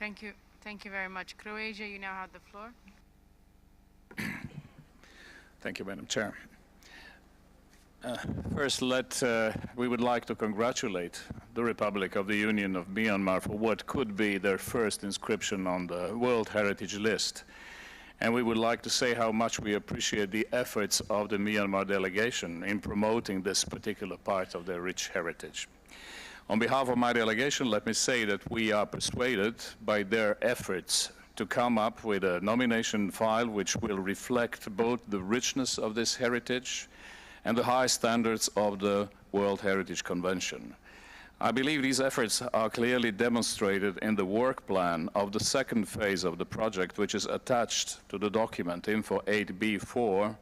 Thank you. Thank you very much. Croatia, you now have the floor. Thank you, Madam Chair. First, we would like to congratulate the Republic of the Union of Myanmar for what could be their first inscription on the World Heritage List. And we would like to say how much we appreciate the efforts of the Myanmar delegation in promoting this particular part of their rich heritage. On behalf of my delegation, let me say that we are persuaded by their efforts to come up with a nomination file which will reflect both the richness of this heritage and the high standards of the World Heritage Convention. I believe these efforts are clearly demonstrated in the work plan of the second phase of the project, which is attached to the document Info 8B4.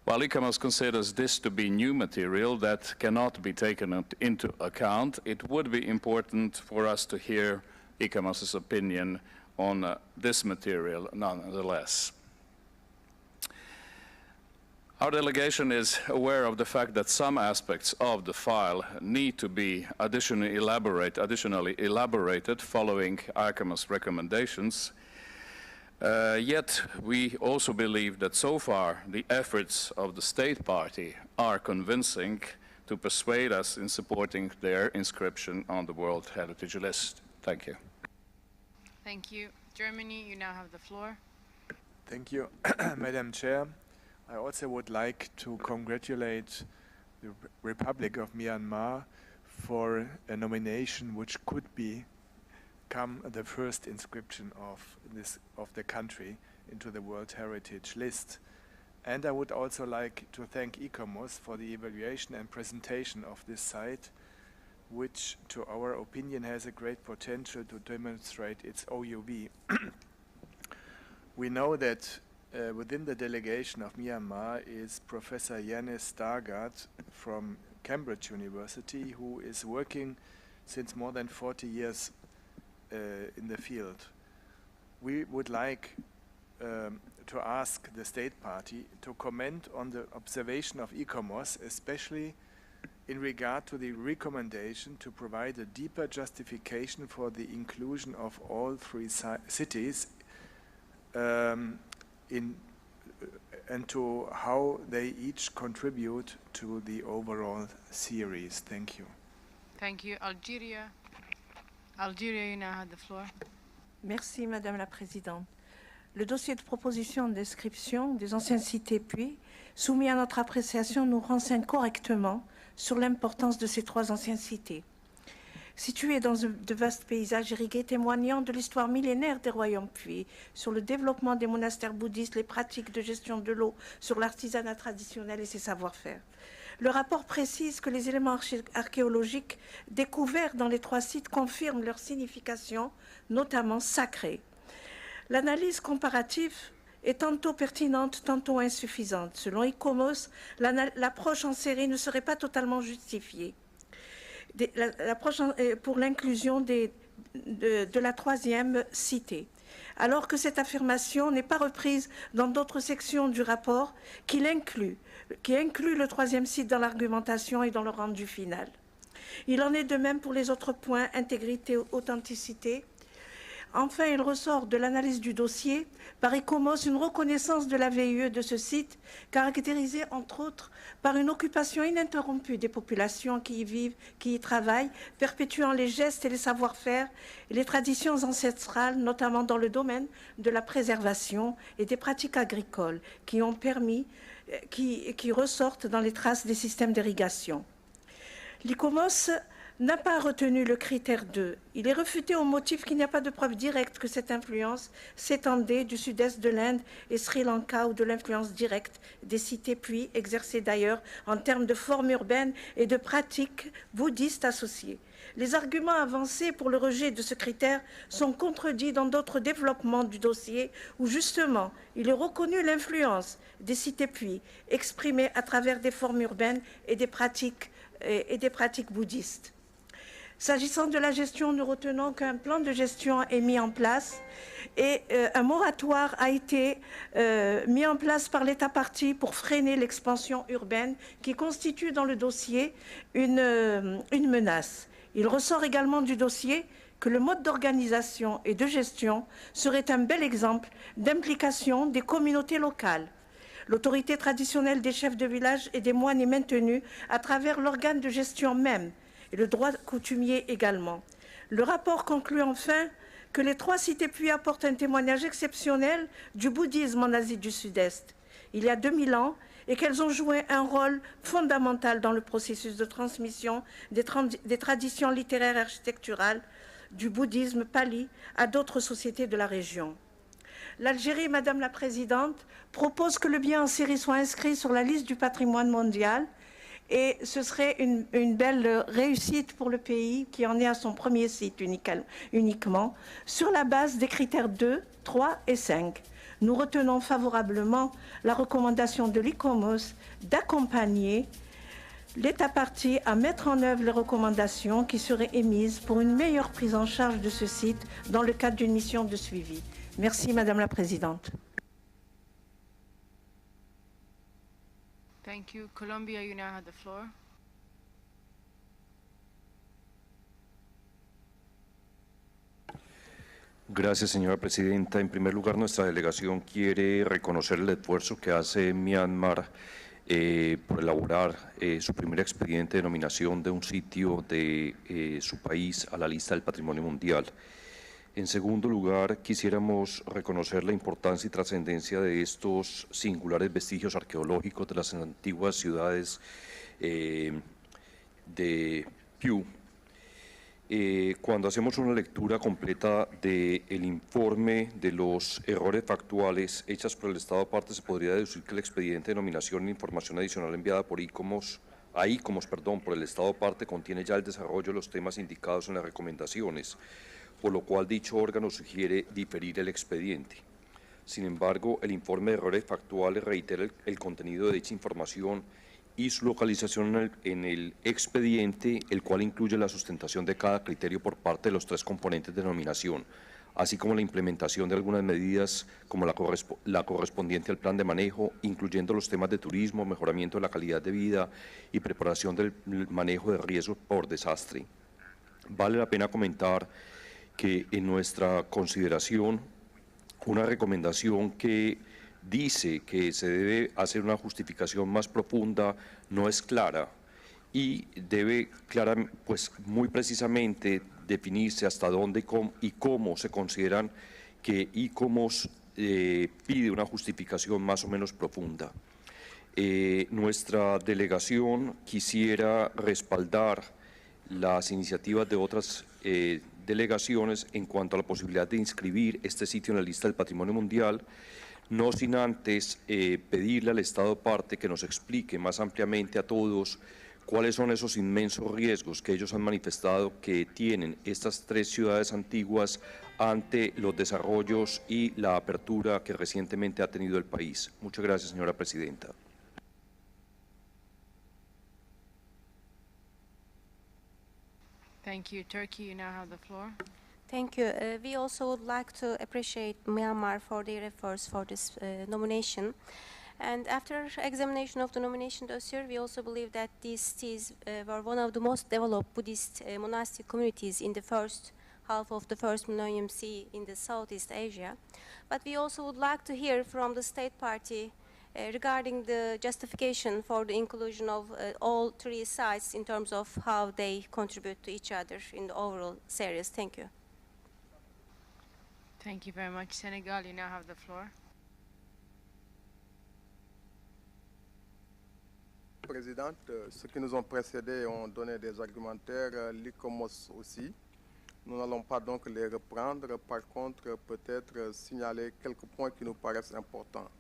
While ICOMOS considers this to be new material that cannot be taken into account, it would be important for us to hear ICOMOS's opinion on this material nonetheless. Our delegation is aware of the fact that some aspects of the file need to be additionally elaborated following ICOMOS recommendations. Yet we also believe that so far the efforts of the state party are convincing to persuade us in supporting their inscription on the World Heritage List. Thank you. Thank you. Germany, you now have the floor. Thank you, Madam Chair. I also would like to congratulate the Republic of Myanmar for a nomination which could become the first inscription of the country into the World Heritage List. And I would also like to thank ICOMOS for the evaluation and presentation of this site, which to our opinion has a great potential to demonstrate its OUV. We know that within the delegation of Myanmar is Professor Yanis Stargard from Cambridge University, who is working since more than 40 years in the field. We would like to ask the state party to comment on the observation of ICOMOS, especially in regard to the recommendation to provide a deeper justification for the inclusion of all three cities and to how they each contribute to the overall series. Thank you. Thank you. Algeria. Algeria, you now have the floor. Merci, Madame la Présidente. Le dossier de proposition d'inscription des anciennes cités Puy, soumis à notre appréciation, nous renseigne correctement sur l'importance de ces trois anciennes cités. Situées dans de vastes paysages irrigués témoignant de l'histoire millénaire des royaumes Puy, sur le développement des monastères bouddhistes, les pratiques de gestion de l'eau, sur l'artisanat traditionnel et ses savoir-faire. Le rapport précise que les éléments archéologiques découverts dans les trois sites confirment leur signification, notamment sacrée. L'analyse comparative est tantôt pertinente, tantôt insuffisante. Selon ICOMOS, l'approche en série ne serait pas totalement justifiée. L'approche pour l'inclusion de la troisième cité, alors que cette affirmation n'est pas reprise dans d'autres sections du rapport qui inclut le troisième site dans l'argumentation et dans le rendu final. Il en est de même pour les autres points, intégrité, authenticité. Enfin, il ressort de l'analyse du dossier par ICOMOS une reconnaissance de la VIE de ce site, caractérisée entre autres par une occupation ininterrompue des populations qui y vivent, qui y travaillent, perpétuant les gestes et les savoir-faire et les traditions ancestrales, notamment dans le domaine de la préservation et des pratiques agricoles qui ressortent dans les traces des systèmes d'irrigation. L'ICOMOS n'a pas retenu le critère 2. Il est refuté au motif qu'il n'y a pas de preuve directe que cette influence s'étendait du sud-est de l'Inde et Sri Lanka ou de l'influence directe des cités Puy, exercée d'ailleurs en termes de formes urbaines et de pratiques bouddhistes associées. Les arguments avancés pour le rejet de ce critère sont contredits dans d'autres développements du dossier où justement il est reconnu l'influence des cités Puy exprimée à travers des formes urbaines et des pratiques bouddhistes. S'agissant de la gestion, nous retenons qu'un plan de gestion est mis en place et un moratoire a été mis en place par l'État partie pour freiner l'expansion urbaine qui constitue dans le dossier une menace. Il ressort également du dossier que le mode d'organisation et de gestion serait un bel exemple d'implication des communautés locales. L'autorité traditionnelle des chefs de village et des moines est maintenue à travers l'organe de gestion même et le droit coutumier également. Le rapport conclut enfin que les 3 cités puits apportent un témoignage exceptionnel du bouddhisme en Asie du Sud-Est, il y a 2000 ans, et qu'elles ont joué un rôle fondamental dans le processus de transmission des traditions littéraires et architecturales du bouddhisme pali à d'autres sociétés de la région. L'Algérie, Madame la Présidente, propose que le bien en série soit inscrit sur la liste du patrimoine mondial et ce serait une belle réussite pour le pays qui en est à son premier site uniquement, sur la base des critères 2, 3 et 5. Nous retenons favorablement la recommandation de l'ICOMOS d'accompagner l'État partie à mettre en œuvre les recommandations qui seraient émises pour une meilleure prise en charge de ce site dans le cadre d'une mission de suivi. Merci, Madame la Présidente. Thank you. Colombia, you now have the floor. Gracias, señora presidenta. En primer lugar, nuestra delegación quiere reconocer el esfuerzo que hace Myanmar por elaborar su primer expediente de nominación de un sitio de su país a la lista del Patrimonio Mundial. En segundo lugar, quisiéramos reconocer la importancia y trascendencia de estos singulares vestigios arqueológicos de las antiguas ciudades de Piu. Cuando hacemos una lectura completa del informe de los errores factuales hechas por el Estado parte, se podría deducir que el expediente de nominación e información adicional enviada por ICOMOS por el Estado parte contiene ya el desarrollo de los temas indicados en las recomendaciones, por lo cual dicho órgano sugiere diferir el expediente. Sin embargo, el informe de errores factuales reitera el contenido de dicha información y su localización en el expediente, el cual incluye la sustentación de cada criterio por parte de los 3 componentes de nominación, así como la implementación de algunas medidas como la correspondiente al plan de manejo, incluyendo los temas de turismo, mejoramiento de la calidad de vida y preparación del manejo de riesgos por desastre. Vale la pena comentar que en nuestra consideración, una recomendación que dice que se debe hacer una justificación más profunda no es clara y debe pues muy precisamente definirse hasta dónde y cómo se consideran que ICOMOS pide una justificación más o menos profunda. Nuestra delegación quisiera respaldar las iniciativas de otras delegaciones en cuanto a la posibilidad de inscribir este sitio en la lista del Patrimonio Mundial, no sin antes pedirle al Estado parte que nos explique más ampliamente a todos cuáles son esos inmensos riesgos que ellos han manifestado que tienen estas 3 ciudades antiguas ante los desarrollos y la apertura que recientemente ha tenido el país. Muchas gracias, señora presidenta. Thank you. Turkey, you now have the floor. Thank you. We also would like to appreciate Myanmar for their efforts for this nomination. And after examination of the nomination dossier, we also believe that these cities were one of the most developed Buddhist monastic communities in the first half of the first millennium CE in the Southeast Asia. But we also would like to hear from the state party regarding the justification for the inclusion of all 3 sites in terms of how they contribute to each other in the overall series. Thank you. Thank you very much. Senegal, you now have the floor. Présidente, ceux qui nous ont précédés ont donné des argumentaires, l'ICOMOS aussi. Nous n'allons pas donc les reprendre. Par contre, peut-être signaler quelques points qui nous paraissent importants.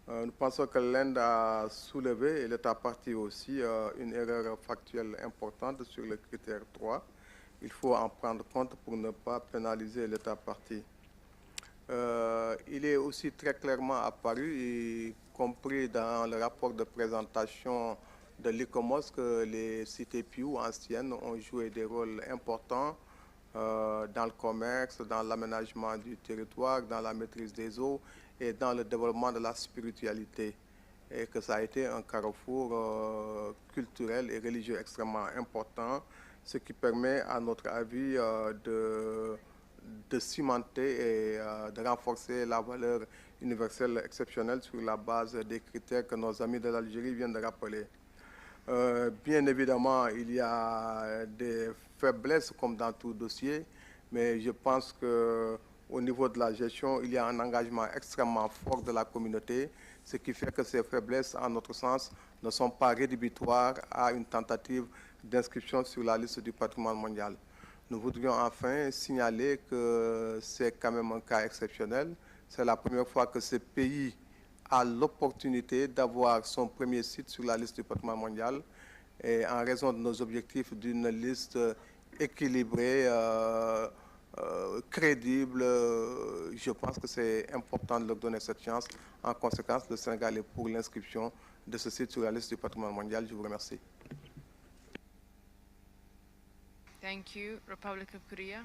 Nous pensons que l'Inde a soulevé, et l'État partie aussi, une erreur factuelle importante sur le critère 3. Il faut en prendre compte pour ne pas pénaliser l'État partie. Il est aussi très clairement apparu, y compris dans le rapport de présentation de l'ICOMOS, que les cités Piu anciennes ont joué des rôles importants dans le commerce, dans l'aménagement du territoire, dans la maîtrise des eaux et dans le développement de la spiritualité. Et que ça a été un carrefour culturel et religieux extrêmement important. ce qui permet, à notre avis, de cimenter et de renforcer la valeur universelle exceptionnelle sur la base des critères que nos amis de l'Algérie viennent de rappeler. Bien évidemment, il y a des faiblesses comme dans tout dossier, mais je pense qu'au niveau de la gestion, il y a un engagement extrêmement fort de la communauté, ce qui fait que ces faiblesses, en notre sens, ne sont pas rédhibitoires à une tentative d'inscription sur la liste du patrimoine mondial. Nous voudrions enfin signaler que c'est quand même un cas exceptionnel. C'est la première fois que ce pays a l'opportunité d'avoir son premier site sur la liste du patrimoine mondial. Et en raison de nos objectifs d'une liste équilibrée, crédible, je pense que c'est important de leur donner cette chance. En conséquence, le Sénégal est pour l'inscription de ce site sur la liste du patrimoine mondial. Je vous remercie. Thank you. Republic of Korea.